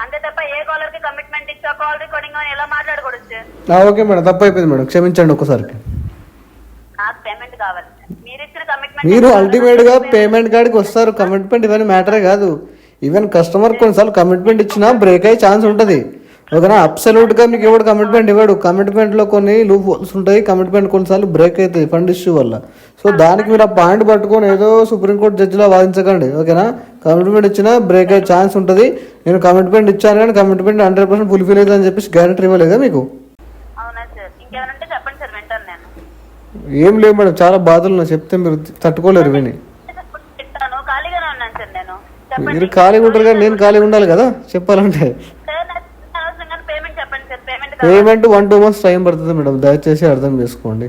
అంతే తప్ప ఏ కాలర్ కి కమిట్మెంట్ ఇచ్చా కాల్ రికార్డింగ్ అని ఎలా మాట్లాడకూడదు. ఓకే మేడం, తప్పు అయిపోయింది మేడం, క్షమించండి ఒకసారికి. నాకు పేమెంట్ కావాలి. మీరు ఇచ్చిన కమిట్మెంట్ మీరు అల్టిమేట్ గా పేమెంట్ కాడికి వస్తారు. కమిట్మెంట్ ఇవన్నీ మ్యాటరే కాదు. ఈవెన్ కస్టమర్ కొన్నిసార్లు కమిట్మెంట్ ఇచ్చినా బ్రేక్ అయ్యే ఛాన్స్ ఉంటుంది. ఓకేనా, అబ్సల్యూట్ గా మీకు ఎవడు కమిట్మెంట్ ఇవ్వడు. కమిట్మెంట్ లో కొన్ని లూప్ హోల్స్ ఉంటాయి. కమిట్మెంట్ కొన్నిసార్లు బ్రేక్ అవుతాయి ఫండ్ ఇష్యూ వల్ల. సో దానికి మీరు ఆ పాయింట్ పట్టుకొని ఏదో సుప్రీంకోర్టు జడ్జిలా వాదించకండి. ఓకేనా, కమిట్మెంట్ ఇచ్చినా బ్రేక్ అయ్యే ఛాన్స్ ఉంటుంది. నేను కమిట్మెంట్ ఇచ్చాను కానీ కమిట్మెంట్ 100% ఫుల్ఫిల్ అవుతుంది అని చెప్పేసి గ్యారెంటీ ఇవ్వలేదా మీకు? అవునా సార్, ఇంకేమైనా చెప్పండి సార్, వింటాను నేను. ఏం లేవు మేడం, చాలా బాధలు నాకు చెప్తే మీరు తట్టుకోలేరు విని. ఖాళీగానే ఉన్నాను సార్ నేను. మీరు ఖాళీగా ఉంటారు కానీ నేను ఖాళీగా ఉండాలి కదా చెప్పాలంటే. పేమెంట్ 1-2 months టైం పడుతుంది మేడం, దయచేసి అర్థం చేసుకోండి.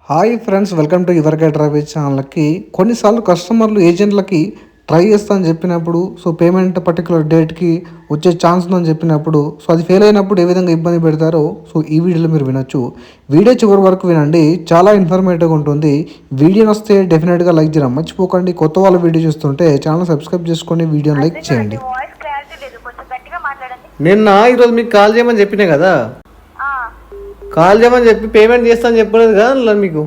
Hi friends, welcome to your guide Ravi ఛానల్కి. కొన్నిసార్లు కస్టమర్లు ఏజెంట్లకి ట్రై చేస్తాను చెప్పినప్పుడు, సో పేమెంట్ పర్టికులర్ డేట్కి వచ్చే ఛాన్స్ ఉందని చెప్పినప్పుడు, సో అది ఫెయిల్ అయినప్పుడు ఏ విధంగా ఇబ్బంది పెడతారో సో ఈ వీడియోలో మీరు వినొచ్చు. వీడియో చివరి వరకు వినండి, చాలా ఇన్ఫర్మేటివ్గా ఉంటుంది. వీడియో వస్తే డెఫినెట్గా లైక్ చేయడం మర్చిపోకండి. కొత్త వాళ్ళ వీడియో చూస్తుంటే ఛానల్ సబ్స్క్రైబ్ చేసుకోండి, వీడియోని లైక్ చేయండి. నిన్న ఈరోజు మీకు కాల్ చేయమని చెప్పినా కదా, కాల్ చేయమని చెప్పి పేమెంట్ చేస్తాను చెప్పలేదు కదా మీకు.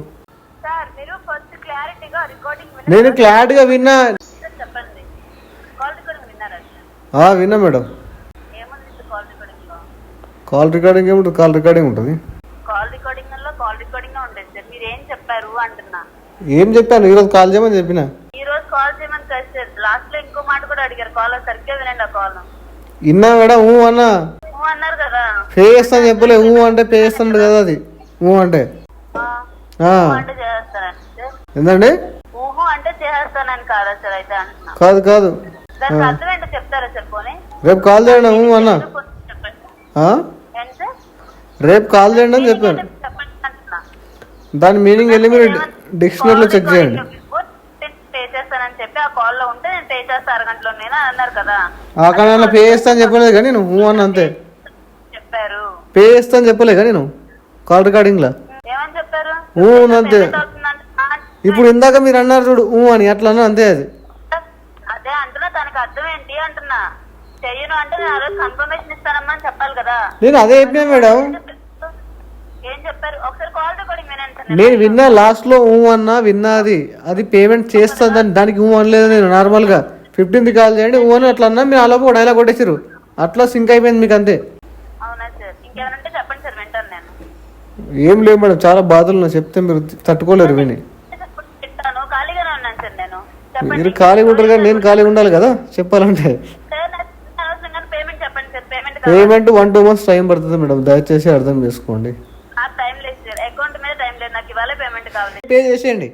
నేను క్లారిటీగా విన్నా. విన్నా మేడం. కాల్ రికార్డింగ్ ఏముంటుంది? కాల్ రికార్డింగ్ ఉంటుంది. ఏం చెప్పాను? ఈరోజు కాల్ చేయమని చెప్పిన. విన్నా మేడం, అన్నా పే చేస్తాను చెప్పలే. అంటే పే చేస్తాడు కదా, అది అంటే ఏంటండి? కాదు కాదు, రేపు కాల్ చేయండి అన్నా. రేపు కాల్ చేయండి అని చెప్పాను. దాని మీనింగ్ వెళ్ళి మీరు డిక్షనరీలో చెక్ చేయండి. ఆ కానీ పే చేస్తా అని చెప్పలేదు కానీ నువ్వు అన్న అంతే. పే చేస్తా అని చెప్పలే కానీ నువ్వు కాల్ రికార్డింగ్ లా అంతే. ఇప్పుడు ఇందాక మీరు అన్నారు చూడు అని, అట్లా అన్నా అంతే. అది అదే అంటున్నా, దానికి అర్థం ఏంటి అంటున్నా. చెయ్యను అంటే కన్ఫర్మేషన్ ఇస్తానమ్మా అని చెప్పాలి కదా. నేను అదే చెప్పినా మేడం. ఏం చెప్పారు? ఒకసారి కాల్ రికార్డింగ్ వినండి. నేను విన్నా, లాస్ట్ లో అన్నా విన్నా. అది పేమెంట్ చేస్తుందని దానికి అనలేదు. నేను నార్మల్ గా 15th కాల్ చేయండి అని అట్లా అన్నా. మీరు అలా ఒక డైలాగ్ కొట్టేసారు, అట్లా సింక్ అయిపోయింది మీకు అంతే. అవునా సార్, ఇంకేమైనా చెప్పండి సార్, వింటాను నేను. ఏం లేవు మేడం, చాలా బాధలు నాకు చెప్తే మీరు తట్టుకోలేరు విని. ఖాళీగానే ఉన్నాను సార్ నేను. మీరు ఖాళీగా ఉంటారు కానీ నేను ఖాళీగా ఉండాలి కదా చెప్పాలంటే. పేమెంట్ 1-2 months టైం పడుతుంది మేడం, దయచేసి అర్థం చేసుకోండి. పే చేసేయండి.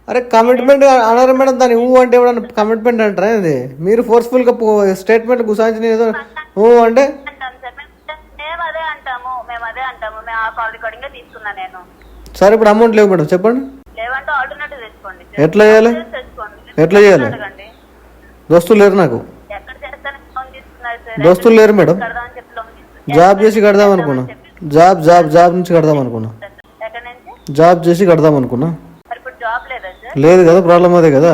అరే కమిట్మెంట్ అన్నారు మేడం, దాన్ని అంటే ఎవడన్నా కమిట్మెంట్ అంటారా? అది మీరు ఫోర్స్ఫుల్ గా స్టేట్మెంట్ గుసాయించిన ఏదో అంటే సరే. ఇప్పుడు అమౌంట్ లేవు మేడం, చెప్పండి. ఎట్లా చేయాలి? ఎట్లా చేయాలి? దోస్తులు లేరు నాకు, దోస్తులు లేరు మేడం. జాబ్ చేసి కడదాం అనుకున్నా. జాబ్ నుంచి కడదాం అనుకున్నా. జాబ్ చేసి కడదాం అనుకున్నా. లేదు కదా, ప్రాబ్లం అదే కదా.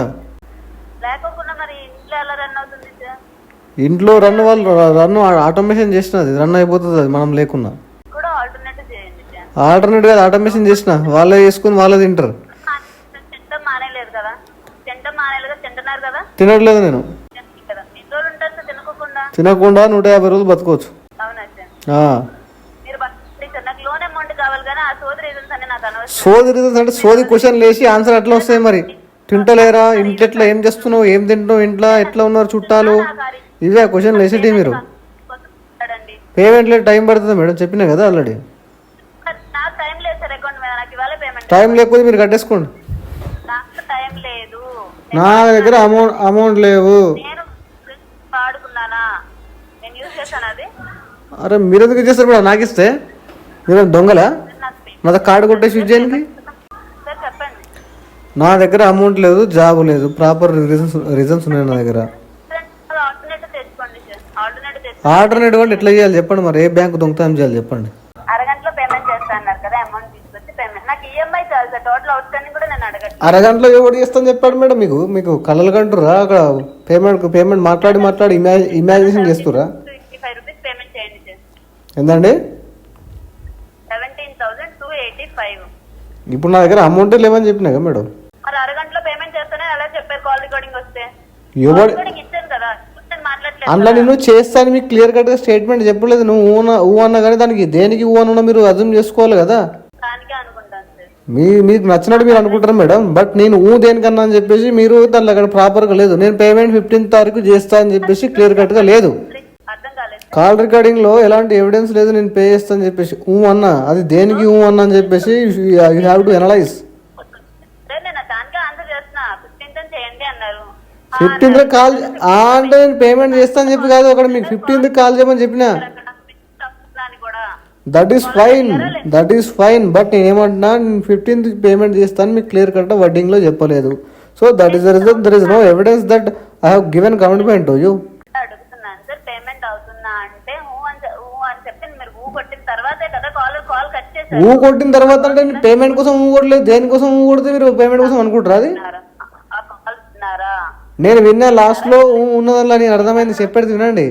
ఇంట్లో రన్ ఆటోమేషన్ చేసినది, రన్ అయిపోతుంది అది మనం లేకున్నా. ఆల్టర్నేట్ గా ఆటోమేషన్ చేసిన, వాళ్ళే చేసుకుని వాళ్ళే తింటారు. తినట్లేదు నేను. తినకుండా 150 రోజులు బతుకోవచ్చు. సోది రీజన్స్ అంటే సోది క్వశ్చన్ లేసి ఆన్సర్ అట్లా వస్తాయి. మరి తింటలేరా, ఇంట్లో ఏం చేస్తున్నావు, ఏం తింటున్నావు, ఇంట్లో ఎట్లా ఉన్నారు చుట్టాలు, ఇవే క్వశ్చన్ వేసేటి. మీరు పేమెంట్ లేదు, టైం పడుతుంది మేడం, చెప్పినా కదా ఆల్రెడీ. టైం లేకపోతే మీరు కట్టేసుకోండి. నా దగ్గర అమౌంట్ లేవు. అరే మీరు ఎందుకు చేస్తారు మేడం? నాకు ఇస్తే మీరు దొంగలా? నా దగ్గర కార్డు కొట్టేసి యూజ్ చేయడానికి. నా దగ్గర అమౌంట్ లేదు, జాబ్ లేదు, ప్రాపర్ రీజన్స్ ఉన్నాయి నా దగ్గర. ఆల్టర్నేటివ్ అంటే ఎట్లా చేయాలి చెప్పండి? మరి ఏ బ్యాంకు దొంగతనం చేయాలి చెప్పండి? అరగంటలో పేమెంట్ చేస్తా అన్నారు కదా, అమౌంట్ తీసుకొచ్చి పేమెంట్. నాకు ఈఎంఐ చాలు సార్, టోటల్ అవుట్ స్టాండింగ్ కూడా నేను అడగను. అరగంటలో ఎవరు చేస్తాను చెప్పాడు మేడం మీకు మీకు కళలు కంటురా అక్కడ పేమెంట్ మాట్లాడి ఇమాజినేషన్ చేస్తురా? రూపీస్ పేమెంట్ చేయండి సార్. ఏందండి? 17,285. ఇప్పుడు నా దగ్గర అమౌంట్ లేవని చెప్పినా కదా మేడం. మరి అరగంటలో పేమెంట్ చేస్తానే అలా చెప్పారు. కాల్ రికార్డింగ్ వస్తే ఎవరు ఇచ్చాను కదా, మాట్లాడలేదు. అందులో నేను చేస్తాను మీకు క్లియర్ కట్ గా స్టేట్మెంట్ చెప్పలేదు. నువ్వు ఊ అన్నా కానీ దానికి దేనికి ఊ అన్నా మీరు అర్థం చేసుకోవాలి కదా. దానికే అనుకుంటాను సార్. మీకు నచ్చినట్టు మీరు అనుకుంటారు మేడం. బట్ నేను దేనికన్నా అని చెప్పేసి మీరు దాంట్లో అక్కడ ప్రాపర్గా లేదు. నేను పేమెంట్ 15th తారీఖు చేస్తా అని చెప్పేసి క్లియర్ కట్ గా లేదు. అర్థం కాలేదు. కాల్ రికార్డింగ్ లో ఎలాంటి ఎవిడెన్స్ లేదు. నేను పే చేస్తా అని చెప్పేసి అన్నా అది దేనికి అన్నా అని చెప్పేసి యూ హ్యావ్ టు అనలైజ్. నేను దానికే ఆన్సర్ చేస్తున్నా. 15th చేయండి అన్నారు. 15th కాల్ అంటే నేను పేమెంట్ చేస్తా అని చెప్పి కాదు, అక్కడ మీకు 15th కాల్ చేయమని చెప్పిన. దట్ ఈస్ ఫైన్ బట్ నేను ఏమంటున్నా, నేను 15th పేమెంట్ చేస్తాను మీకు క్లియర్ కట్ వర్డింగ్ లో చెప్పలేదు. So that is the reason. There is no evidence that I have given commitment to you. అడుగుతున్నాను సార్, పేమెంట్ అవుతుందా అంటే అని చెప్పి మీరు కొట్టిన తర్వాతే కదా కాల్ కట్ చేశారు. కొట్టిన తర్వాత అంటే నేను పేమెంట్ కోసం కొట్టలేదు. దేనికోసం కొడితే మీరు పేమెంట్ కోసం అనుకుంటారా? అది నేను విన్నా లాస్ట్ లో ఉన్నదల్లా నేను అర్థమైంది చెప్పేది వినండి.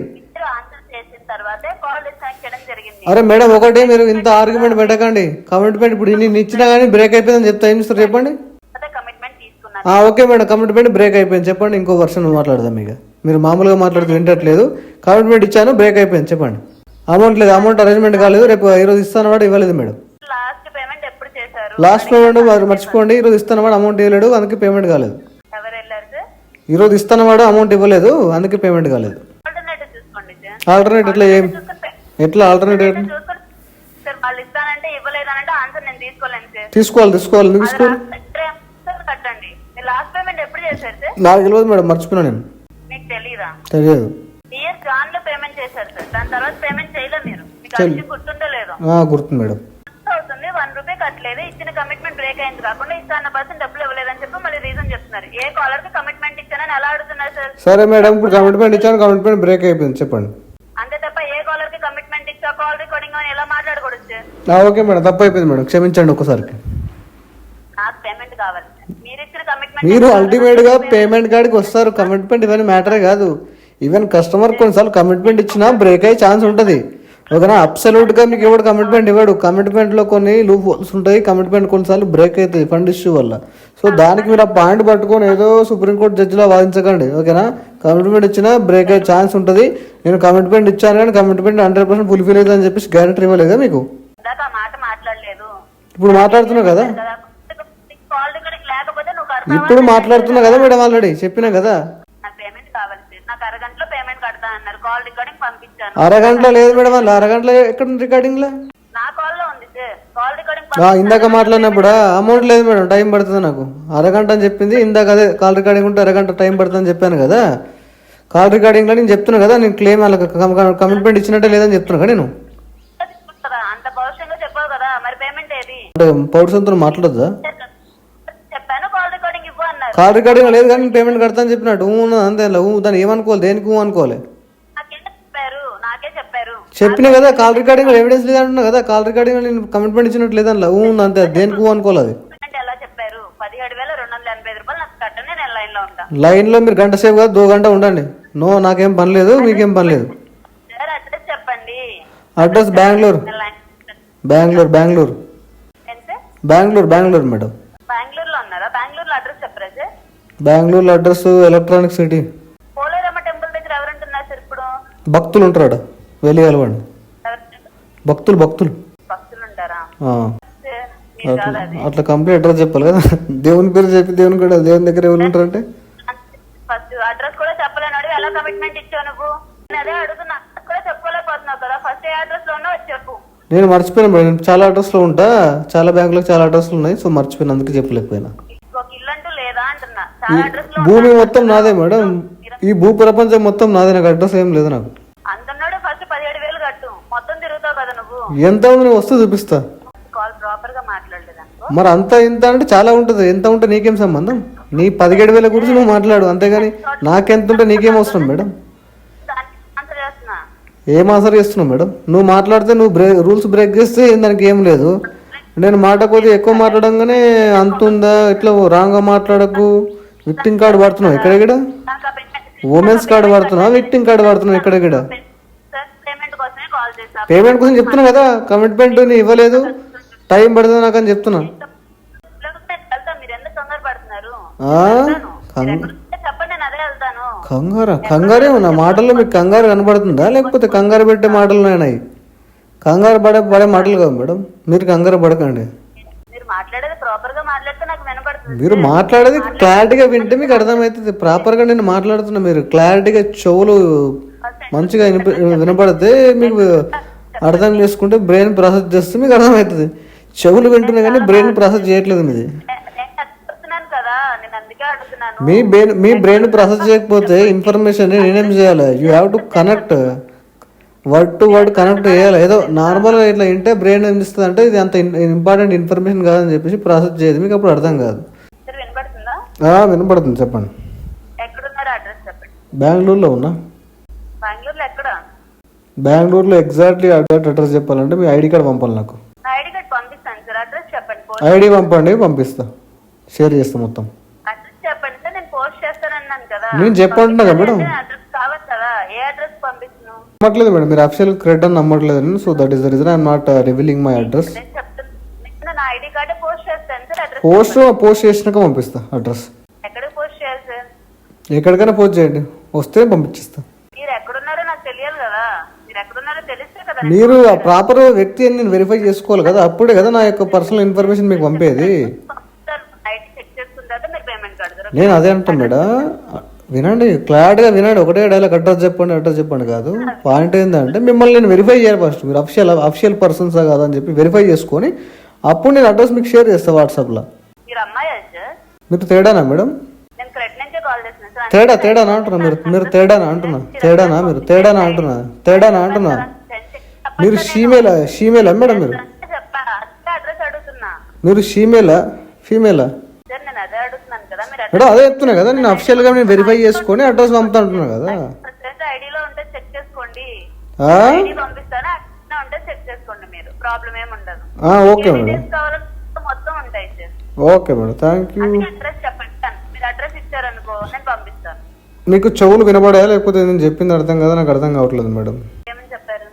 అరే మేడం ఒకటి మీరు ఇంత ఆర్గ్యుమెంట్ పెట్టకండి. కమిట్మెంట్ ఇప్పుడు నేను ఇచ్చినా కానీ బ్రేక్ అయిపోయిందని చెప్తా. ఏం సార్ చెప్పండి. ఓకే మేడం కమిట్మెంట్ బ్రేక్ అయిపోయింది చెప్పండి. ఇంకో వర్షన్ మాట్లాడదాం. ఇక మీరు మామూలుగా మాట్లాడుతూ వింటట్లేదు. కమిట్మెంట్ ఇచ్చాను బ్రేక్ అయిపోయింది చెప్పండి. అమౌంట్ లేదు, అమౌంట్ అరేంజ్మెంట్ కాలేదు. రేపు ఈరోజు ఇస్తాను వాడు ఇవ్వలేదు మేడం. లాస్ట్ పేమెంట్ మర్చిపోండి. ఈరోజు ఇస్తాను వాడు అమౌంట్ ఇవ్వలేడు అందుకే పేమెంట్ కాలేదు. ఈరోజు ఇస్తాను వాడు అమౌంట్ ఇవ్వలేదు అందుకే పేమెంట్ కాలేదు. ఆల్టర్నేట్ ఎట్లా ఆల్టర్నేట్ తీసుకోవాలి నాకు తెలియదు మేడం, మర్చిపోయినా నేను. తెలియదు. గుర్తుంది మేడం. అవుతుంది 1 రూపీ కట్టలేదు. ఇచ్చిన కమిట్మెంట్ బ్రేక్ అయింది కాకుండా ఇస్తాన్న పర్సన్ డబ్బులు ఇవ్వలేదని చెప్పి మళ్ళీ రీజన్ చెప్తున్నారు. ఏ కాలర్ కి కమిట్మెంట్ ఇచ్చానని ఎలా అడుగుతున్నారు సార్? సరే మేడం ఇప్పుడు కమిట్మెంట్ ఇచ్చాను, కమిట్మెంట్ బ్రేక్ అయిపోయింది చెప్పండి. అంతే తప్ప ఏ కాలర్ కి కమిట్మెంట్ ఇచ్చా కాల్ రికార్డింగ్ అని ఎలా మాట్లాడకూడదు సార్. ఓకే మేడం తప్పు అయిపోయింది మేడం, క్షమించండి ఒక్కసారికి. నాకు పేమెంట్ కావాలి. మీరు ఇచ్చిన కమిట్మెంట్ మీరు అల్టిమేట్ గా పేమెంట్ కాడికి వస్తారు. కమిట్మెంట్ ఇవన్నీ మ్యాటరే కాదు. ఈవెన్ కస్టమర్ కొన్నిసార్లు కమిట్మెంట్ ఇచ్చినా బ్రేక్ అయ్యే ఛాన్స్ ఉంటుంది. ఓకేనా? అబ్సల్యూట్ గా మీకు ఎవడు కమిట్మెంట్ ఇవ్వడు. కమిట్మెంట్ లో కొన్ని లూప్ హోల్స్ ఉంటాయి. కమిట్మెంట్ కొన్నిసార్లు బ్రేక్ అవుతాయి ఫండ్ ఇష్యూ వల్ల. సో దానికి మీరు ఆ పాయింట్ పట్టుకొని ఏదో సుప్రీంకోర్టు జడ్జిలా వాదించకండి. ఓకేనా? కమిట్మెంట్ ఇచ్చినా బ్రేక్ అయ్యే ఛాన్స్ ఉంటుంది. నేను కమిట్మెంట్ ఇచ్చాను కానీ కమిట్మెంట్ 100% ఫుల్ఫిల్ అవుతుంది అని చెప్పేసి గ్యారెంటీ ఇవ్వలేదా మీకు? ఇప్పుడు మాట్లాడుతున్నా కదా, ఇప్పుడు మాట్లాడుతున్నా కదా మేడం, ఆల్రెడీ చెప్పినా కదా. అరగంటలో లేదు మేడం, అలా అరగంటలో ఎక్కడ రికార్డింగ్ లో ఇందాక మాట్లాడినప్పుడు అమౌంట్ లేదు మేడం, టైం పడుతుంది నాకు. అరగంట అని చెప్పింది ఇందాక. అదే కాల్ రికార్డింగ్ ఉంటే అరగంట టైం పడుతుందని చెప్పాను కదా. కాల్ రికార్డింగ్ లో నేను చెప్తున్నా కదా, నేను క్లెయిమ్ కమిట్మెంట్ ఇచ్చినట్టే లేదని చెప్తున్నా కదా నేను. అంటే పౌరుషంతో మాట్లాడద్దా? కాల్ రికార్డింగ్ లేదు కానీ నేను పేమెంట్ కడతా అని చెప్పినట్టు అంతే. దాన్ని ఏమనుకోవాలి, దేనికి అనుకోవాలి చెప్పినా కదా. కాల్ రికార్డింగ్ ఎవిడెన్స్ లేదంటున్నా కదా. కాల్ రికార్డింగ్ నేను కమిట్మెంట్ ఇచ్చినట్టు లేదన్నా అంతే. దేనికి అనుకోవాలి? లైన్ లో మీరు గంట సేపు కాదు 2 గంట ఉండండి. నో నాకేం పని లేదు, మీకేం పని లేదు. Address Bengaluru madam. Bengaluru address electronic city. భక్తులు ఉంటారు వెళ్ళి కలవండి. భక్తులు అట్లా కంప్లీట్ అడ్రస్ చెప్పాలి కదా. దేవుని పేరు చెప్పి దేవుని దగ్గర ఎవరు ఉంటారు అంటే అడ్రస్ కూడా చెప్పలేనాడు. ఎలా కమిట్మెంట్ ఇచ్చావు నువ్వు? అదే అడుగుతున్నా, కూడా చెప్పుకోలేకపోతున్నావు కదా. ఫస్ట్ ఏ అడ్రస్ లో ఉన్నావు చెప్పు. నేను మర్చిపోయినా మేడం, నేను చాలా అడ్రస్ లో ఉంటా. చాలా బ్యాంకులకు చాలా అడ్రస్లు ఉన్నాయి. సో మర్చిపోయినా, అందుకే చెప్పలేకపోయినా. భూమి మొత్తం నాదే మేడం, ఈ భూ ప్రపంచం మొత్తం నాదే. నాకు అడ్రస్ ఏం లేదు నాకు. ఎంత ఉంది నేను వస్తూ చూపిస్తా. మరి అంత ఇంత అంటే చాలా ఉంటుంది. ఎంత ఉంటే నీకేం సంబంధం? నీ 17,000 గురించి నువ్వు మాట్లాడు, అంతేగాని నాకెంత ఉంటే నీకేం అవసరం మేడం? ఏం ఆన్సర్ చేస్తున్నావు మేడం? నువ్వు మాట్లాడితే నువ్వు రూల్స్ బ్రేక్ చేస్తే దానికి ఏం లేదు. నేను మాట కొద్దిగా ఎక్కువ మాట్లాడంగానే అంత ఉందా ఇట్లా రాంగ్గా మాట్లాడకు. విక్టింగ్ కార్డు వాడుతున్నావు ఎక్కడెక్కడ? నాకు ఆ payment- ఉమెన్స్ కార్డు వాడుతున్నావు, విక్టింగ్ కార్డు వాడుతున్నావు ఎక్కడెక్కడ? సార్ పేమెంట్ కోసమే కాల్ చేసా. పేమెంట్ కోసం చెప్తున్నా కదా, కమిట్మెంట్ నీ ఇవ్వలేదు, టైం పడుతుంది నాకు అని చెప్తున్నా. లేకపోతే వెళ్తాను, మీరు ఎందుకు కంగారు పడుతున్నారు? ఆ? మీరు ఎక్కడుంటే చెప్పండి, నేను అదే వెళ్తాను. కంగారే ఉన్నా మాటల్లో మీకు కంగారు కనబడుతుందా, లేకపోతే కంగారు పెట్టే మాటలు నాయనాయి? కంగారు పడే మాటలు కాదు మేడం, మీరు కంగారు పడకండి. మీరు మాట్లాడేది ప్రాపర్ గా మాట్లాడితే నాకు వినపడుతుంది. మీరు మాట్లాడేది క్లారిటీగా వింటే మీకు అర్థమవుతుంది. ప్రాపర్గా నేను మాట్లాడుతున్నా, మీరు క్లారిటీగా చెవులు మంచిగా వినపడితే మీకు అర్థం చేసుకుంటే బ్రెయిన్ ప్రాసెస్ చేస్తే మీకు అర్థమవుతుంది. చెవులు వింటున్నా కానీ బ్రెయిన్ ప్రాసెస్ చేయట్లేదు మీది. నేను చెప్తున్నాను కదా, నేను అందుకే అడుగుతున్నాను. మీ బ్రెయిన్ ప్రాసెస్ చేయకపోతే ఇన్ఫర్మేషన్ నేనేం చేయాలి? You have to connect, word to word connect చేయాలి. ఏదో నార్మల్గా ఇట్లా వింటే బ్రెయిన్ ఏం ఇస్తుంది అంటే ఇది అంత ఇంపార్టెంట్ ఇన్ఫర్మేషన్ కాదని చెప్పేసి ప్రాసెస్ చేయదు, మీకు అప్పుడు అర్థం కాదు. సార్ వినపడుతుందా? వినపడుతుంది, చెప్పండి. ఎక్కడున్నారు అడ్రస్ చెప్పండి. బెంగళూరులో ఉన్నా. బెంగళూరులో ఎక్కడ? బెంగళూరులో ఎగ్జాక్ట్లీ అడ్రస్ చెప్పాలంటే మీ ఐడి కార్డ్ పంపాలి నాకు. నా ఐడి కార్డ్ పంపిస్తాను సార్, అడ్రస్ చెప్పండి. ఐడి పంపండి, పంపిస్తా, షేర్ చేస్తా మొత్తం. అడ్రస్ చెప్పండి సార్, నేను పోస్ట్ చేస్తానన్నాను కదా. నేను చెప్పంటున్నా కదా మేడం. అడ్రస్ కావాలి కదా, ఏ అడ్రస్ పంపిస్తున్నాను? నమ్మట్లేదు మేడం, మీరు అఫీషియల్ క్రెడిట్ అని నమ్మట్లేదు. So that is the reason I'm not revealing my address. నేను చెప్తాను, నా ఐడి కార్డ్ పోస్ట్ చేస్తాను సార్. అడ్రస్ పోస్ట్ చేసినాక పంపిస్తా అడ్రస్. ఎక్కడికి పోస్ట్ చేయాలి సార్? ఎక్కడికైనా పోస్ట్ చేయండి, వస్తే పంపించేస్తా. మీరు ఎక్కడున్నారో నాకు తెలియాలి కదా, మీరు ఎక్కడున్నారో తెలిస్తే కదా. మీరు ఆ ప్రాపర్ వ్యక్తి అని నేను వెరిఫై చేసుకోవాలి కదా, అప్పుడే కదా నా యొక్క పర్సనల్ ఇన్ఫర్మేషన్ మీకు పంపేది. ఐడి చెక్ చేసుకుంటే మీరు పేమెంట్ కడతారు. నేను అదే అంటాను మేడం, వినండి, క్లారిటీగా వినండి. ఒకటే డైలాగ్ అడ్రస్ చెప్పండి కాదు. పాయింట్ ఏంటంటే మిమ్మల్ని నేను వెరిఫై చేయాలి ఫస్ట్. మీరు అఫిషియల్ పర్సన్సా కాదా అని చెప్పి వెరిఫై చేసుకొని అప్పుడు నేను అడ్రస్ మీకు షేర్ చేస్తాను వాట్సాప్లో. మీరు అమ్మాయి సార్? మీరు తేడానా మేడం? నేను క్రెడిట్ నుంచే కాల్ చేస్తున్నాను సార్. తేడానా అంటున్నా, మీరు తేడానా అంటున్నా, తేడానా అంటున్నా. మీరు షీమేలా మేడం? మీరు చెప్పా, అడ్రస్ అడుగుతున్నా. మీరు షీమేలా ఫీమేలా? సార్ నేను అదే అడుగుతున్నాను కదా, మీరు మేడం అదే చెప్తున్నా కదా, నేను అఫిషియల్గా నేను వెరిఫై చేసుకొని అడ్రస్ పంపుతా అంటున్నా కదా. ఐడిలో ఉంటే చెక్ చేసుకోండి, ఆ? ఐడి పంపిస్తాను, అట్లా ఉంటే చెక్ చేసుకోండి, మీరు ప్రాబ్లం ఏమి ఉండదు. ఓకే మేడం, కావాలంటే మొత్తం ఉంటాయి sir. Okay madam, thank you. Address చెప్పండి, మీరు అడ్రస్ ఇచ్చారనుకో నేను పంపిస్తాను. మీకు చెవులు వినబడాయా లేకపోతే నేను చెప్పింది అర్థం కదా? నాకు అర్థం కావట్లేదు మేడం. ఏమని చెప్పారు?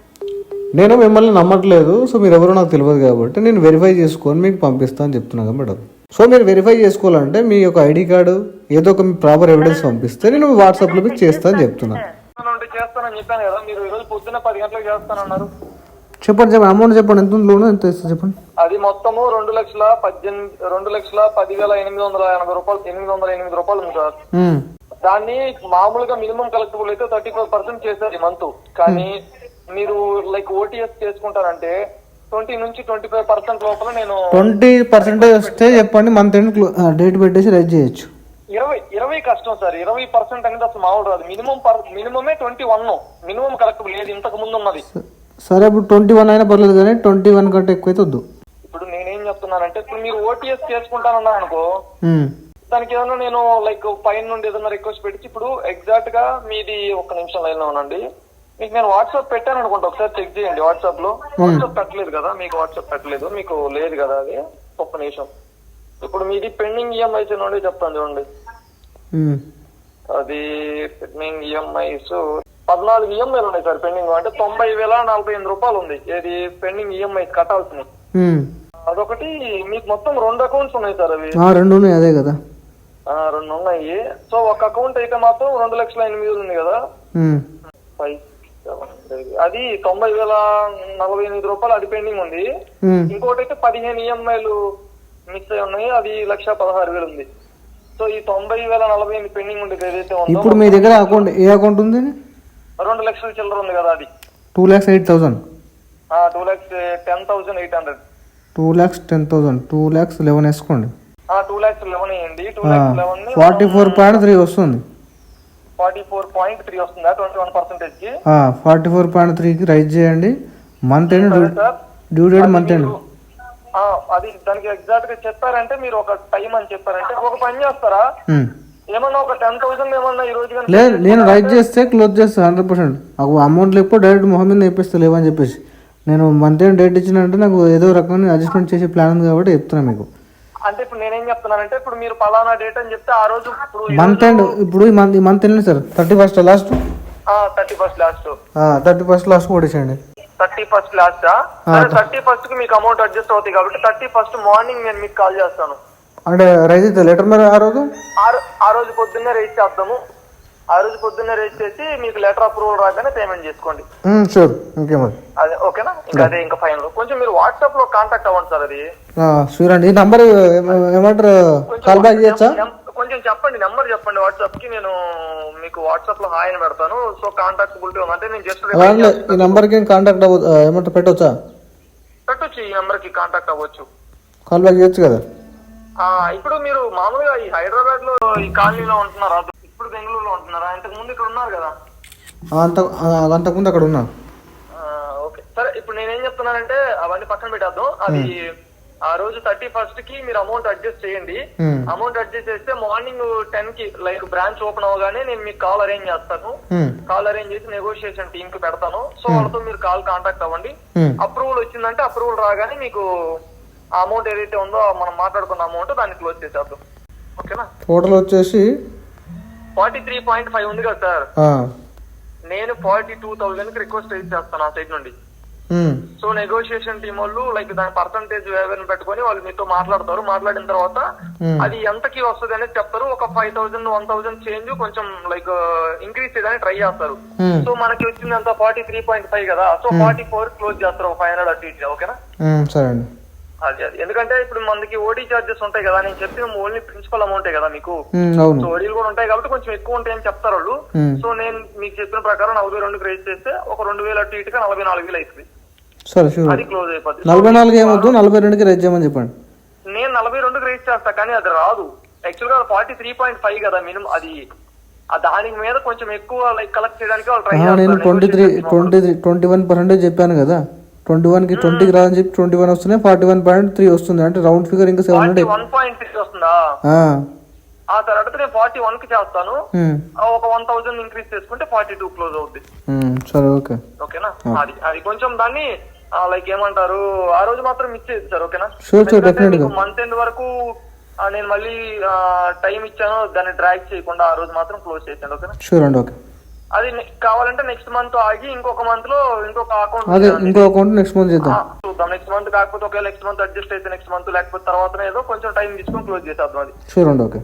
నేను మిమ్మల్ని నమ్మట్లేదు, సో మీరు ఎవరో నాకు తెలియదు కాబట్టి నేను వెరిఫై చేసుకొని మీకు పంపిస్తాను అని చెప్తున్నా కదా మేడం. సో మీరు వెరిఫై చేసుకోవాలంటే మీ యొక్క ఐడి కార్డు ఏదో ఒక ప్రాపర్ ఎవిడెన్స్ పంపిస్తే నేను వాట్సాప్లో మీకు చేస్తాను చెప్తున్నా. చేస్తానని చెప్పాను కదా, మీరు ఈ రోజు పొద్దున్న 10 గంటలకు చేస్తానన్నారు. చెప్పండి అమౌంట్ చెప్పండి, ఎంత లోన్ ఎంత ఇస్తుంది చెప్పండి. అది మొత్తము 2,10,880 రూపాయలు, 808 రూపాయలు ఉంది సార్. దాన్ని మామూలుగా మినిమం కలెక్టబుల్ అయితే 35% చేశారు ఈ మంత్. కానీ మీరు లైక్ ఓటీఎస్ చేసుకుంటారంటే 20 నుంచి 25% లోపల నేను 20% వస్తే చెప్పండి, మంత్ ఎండ్ డేట్ పెట్టేసి రైజ్ చేయొచ్చు. 20 కష్టం సార్. 20% అనేది అసలు మామూలు రాదు. మినిమమే 21 మినిమం కలెక్టబుల్ లేదు ఇంతకు ముందు ఉన్నది. సరే ఇప్పుడు 21 అయినా పర్లేదు కానీ 21 కంటే ఎక్కువైతే వద్దు. ఇప్పుడు నేనేం చెప్తున్నానంటే, ఇప్పుడు మీరు ఓటీఎస్ చేసుకుంటానన్నా అనుకో, దానికి ఏదన్నా నేను లైక్ పైన నుండి ఏదన్నా రిక్వెస్ట్ పెట్టి, ఇప్పుడు ఎగ్జాక్ట్ గా మీది ఒక్క నిమిషం లైన్ లో ఉండండి, మీకు నేను వాట్సాప్ పెట్టాను అనుకుంటా, ఒకసారి చెక్ చేయండి. వాట్సాప్ లో వాట్సాప్ పెట్టలేదు కదా, మీకు వాట్సాప్ పెట్టలేదు, మీకు లేదు కదా అది. ఒక్క నిమిషం, ఇప్పుడు మీది పెండింగ్ ఈఎంఐస్ నుండి చెప్తాను చూడండి. అది పెండింగ్ ఈఎంఐస్ 14 ఈఎంఐలు ఉన్నాయి సార్ పెండింగ్. అంటే 90,048 రూపాయలు ఉంది. ఏది పెండింగ్ ఈఎంఐస్ కట్టాల్సింది. అదొకటి. మీకు మొత్తం 2 అకౌంట్స్ ఉన్నాయి సార్. అవి 2 ఉన్నాయి, అదే కదా, 2 ఉన్నాయి. సో ఒక అకౌంట్ అయితే మాత్రం 2,08,000 ఉంది కదా, అది 90,048 రూపాయలు అది పెండింగ్ ఉంది. ఇంకోటి అయితే 15 ఈఎంఐలు మిస్ అయి ఉన్నాయి, అది 1,16,000 ఉంది. సో ఈ 90,048 పెండింగ్ ఉండేది ఏదైతే ఉందో, ఇప్పుడు మీ దగ్గర అకౌంట్ ఏ అకౌంట్ ఉంది? 2 లక్షల చిల్లర ఉంది కదా, అది 2,08,000. 2,10,800. 2,10,000, 2,11,000 వేసుకోండి. 2,11,000 వేయండి. 2,11,000 44.3 వస్తుంది. 44.3 వస్తుందా 21% కి? 44.3కి రైజ్ చేయండి. Month end due date month end. అది దానికి ఎగ్జాక్ట్ గా చెప్పారంటే, మీరు ఒక టైం అని చెప్పారంటే ఒక పని చేస్తారా, ఏమన్నా ఒక 10,000 ఏమన్నా ఈ రోజు లేదు, నేను రైజ్ చేస్తే క్లోజ్ చేస్తా 100%. అమౌంట్ లేకపోతే డైరెక్ట్ మొహం మీద వేపిస్తా లేవని చెప్పేసి. నేను మంత్ ఎండ్ డేట్ ఇచ్చినంటే నాకు ఏదో రకమైన అడ్జస్ట్మెంట్ చేసే ప్లాన్ ఉంది కాబట్టి చెప్తున్నా మీకు. అంటే ఇప్పుడు నేనేం చెప్తున్నానంటే ఇప్పుడు మీరు పలానా డేట్ అని చెప్తే ఆ రోజు ఇప్పుడు మంత్ ఎండ్ ఇప్పుడు ఈ month end sir 31st last. 31st last. 31st last కొట్టేసేయండి. 31st లాస్టా? 31st కి మీకు అమౌంట్ అడ్జస్ట్ అవుతాయి కాబట్టి 31st మార్నింగ్ నేను మీకు కాల్ చేస్తాను. అంటే రైజ్ అయితే లెటర్ మరి ఆ రోజు పొద్దున్నే రైజ్ చేద్దాము. ఆ రోజు పొద్దున్నే రైజ్ చేసి మీకు లెటర్ అప్రూవల్ రాగానే పేమెంట్ చేసుకోండి. షూర్. ఇంకేమది అదే ఓకేనా? ఇంకా అదే ఇంకా ఫైనల్ కొంచెం మీరు వాట్సాప్ లో కాంటాక్ట్ అవ్వండి సార్. అది షూర్ అండి. ఈ నంబర్ ఏమంటారు కాల్ బ్యాక్ చేయొచ్చా? కొంచెం చెప్పండి, నెంబర్ చెప్పండి వాట్సాప్ కి. నేను మీకు వాట్సాప్ లో హాయ్ అని పెడతాను. సో కాంటాక్టబిలిటీ ఉంది అంటే నేను జస్ట్ ఈ నంబర్ కి కాంటాక్ట్ ఏమంటారు పెట్టవచ్చా? పెట్టొచ్చు, ఈ నెంబర్ కి కాంటాక్ట్ అవ్వచ్చు. కాల్ బ్యాక్ చేయొచ్చు కదా? ఇప్పుడు మీరు మామూలుగా ఈ హైదరాబాద్ లో ఈ కాలనీలో ఉంటున్నారా? ఇప్పుడు బెంగళూరులో ఉంటున్నారా? ఇంతకు ముందు ఇక్కడ ఉన్నారు కదా? అంతకుముందు అక్కడ ఉన్నా. ఓకే సరే. ఇప్పుడు నేనేం చెప్తున్నానంటే అవన్నీ పక్కన పెట్టేద్దాం. అది ఆ రోజు 31st కి మీరు అమౌంట్ అడ్జస్ట్ చేయండి. అమౌంట్ అడ్జస్ట్ చేస్తే మార్నింగ్ 10 కి లైక్ బ్రాంచ్ ఓపెన్ అవగానే నేను మీకు కాల్ అరేంజ్ చేస్తాను. కాల్ అరేంజ్ చేసి నెగోషియేషన్ టీమ్ కి పెడతాను. సో వాళ్ళతో మీరు కాల్ కాంటాక్ట్ అవ్వండి. అప్రూవల్ వచ్చిందంటే అప్రూవల్ రాగానే మీకు ఆ అమౌంట్ ఏదైతే ఉందో మనం మాట్లాడుకున్న అమౌంట్ దాన్ని క్లోజ్ చేసేద్దాం. ఓకేనా? టోటల్ వచ్చేసి 43.5 ఉంది కదా సార్. నేను 42,000 కి రిక్వెస్ట్ రైజ్ చేస్తాను ఆ సైడ్ నుండి. సో నెగోషియేషన్ టీమ్ వాళ్ళు లైక్ దాని పర్సంటేజ్ పెట్టుకొని వాళ్ళు మీతో మాట్లాడతారు. మాట్లాడిన తర్వాత అది ఎంతకి వస్తుంది అనేది చెప్తారు. ఒక 5,000 1,000 చేంజ్ కొంచెం లైక్ ఇంక్రీజ్ చేయడానికి ట్రై చేస్తారు. సో మనకి వచ్చింది అంత 43.5 కదా. సో 44 క్లోజ్ చేస్తారు, 500 అటు ఇటు. ఓకేనా? సరే అండి. అది ఎందుకంటే ఇప్పుడు మనకి ఓడీ చార్జెస్ ఉంటాయి కదా. నేను చెప్పిన ఓన్లీ ప్రిన్సిపల్ అమౌంటే కదా మీకు. సో ఓడీలు కూడా ఉంటాయి కాబట్టి కొంచెం ఎక్కువ ఉంటాయని చెప్తారు వాళ్ళు. సో నేను మీకు చెప్పిన ప్రకారం 42కి రేజ్ చేస్తే ఒక 2,000 అటు ఇటుగా 44,000 అవుతుంది. సరే షూర్. అది క్లోజ్ అయిపోతుంది. 44 ఏమవుతుంది, 42కి రేజ్ చేయమని చెప్పండి. నేను 42కి రేజ్ చేస్తా కానీ అది రాదు. యాక్చువల్ గా 43.5 కదా మినిమం. అది దాని మీద కొంచెం ఎక్కువ లైక్ కలెక్ట్ చేయడానికి వాళ్ళు ట్రై చేస్తారు. నేను 21% చెప్పాను కదా. 21కి 20కి రాదని చెప్పి 21 వస్తున్నాయి. 41.3 వస్తుంది. అంటే రౌండ్ ఫిగర్ ఇంకా 700 వస్తుందా? ఆ తర్వాత నేను 41కి చేస్తాను. ఒక 1,000 ఇంక్రీజ్ చేసుకుంటే 42 క్లోజ్ అవుతుంది. సరే ఓకే. ఓకేనా? అది కొంచెం దాన్ని లైక్ ఏమంటారు ఆ రోజు మాత్రం మిస్ చేయదు సార్. ఓకేనా? మంత్ ఎండ్ వరకు నేను మళ్ళీ టైం ఇచ్చాను, దాన్ని డ్రాగ్ చేయకుండా ఆ రోజు మాత్రం క్లోజ్ చేశాను. ఓకేనా? షూర్ అండి. ఓకే. అది కావాలంటే నెక్స్ట్ మంత్ ఆగి ఇంకొక మంత్ లో ఇంకొక అకౌంట్ నెక్స్ట్ మంత్ చేద్దాం. చూద్దాం. నెక్స్ట్ మంత్ కాకపోతే ఒకవేళ నెక్స్ట్ మంత్ అడ్జస్ట్ అయితే నెక్స్ట్ మంత్, లేకపోతే తర్వాత ఏదో కొంచెం టైం తీసుకొని క్లోజ్ చేసేద్దాం. అది షూర్ అండి. ఓకే.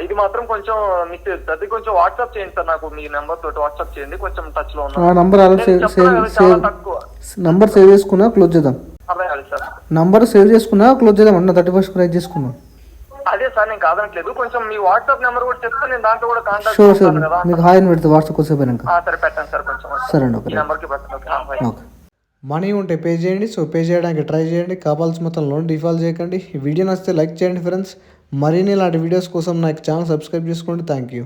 ఇది మాత్రం కొంచెం మిస్ చేస్తుంది. అది కొంచెం వాట్సాప్ చేయండి సార్. నాకు మీ నెంబర్ తోటి వాట్సాప్ చేయండి. కొంచెం టచ్ లో ఉన్నా. నంబర్ సేవ్ చేసుకున్నా క్లోజ్ చేద్దాం. అదే సార్, నంబర్ సేవ్ చేసుకున్నా క్లోజ్ చేద్దాం అన్న. 31st ప్రైజ్ చేసుకున్నాం. అదే సార్ నేను కాదనట్లేదు. కొంచెం మీ వాట్సాప్ నెంబర్ కూడా చెప్తే నేను దాంట్లో కూడా కాంటాక్ట్ షూర్ కదా. మీకు హాయ్ అని పెడితే వాట్సాప్ వచ్చేపోయినాక. సరే పెట్టండి సార్ కొంచెం. సరే అండి. ఈ నెంబర్కి పెట్టండి. ఓకే. మనీ ఉంటే పే చేయండి. సో పే చేయడానికి ట్రై చేయండి. కావాల్సిన మొత్తం లోన్ డిఫాల్ట్ చేయకండి. ఈ వీడియో నచ్చితే లైక్ చేయండి ఫ్రెండ్స్. మరిన్ని ఇలాంటి వీడియోస్ కోసం నాకు ఛానల్ సబ్స్క్రైబ్ చేసుకోండి. Thank you.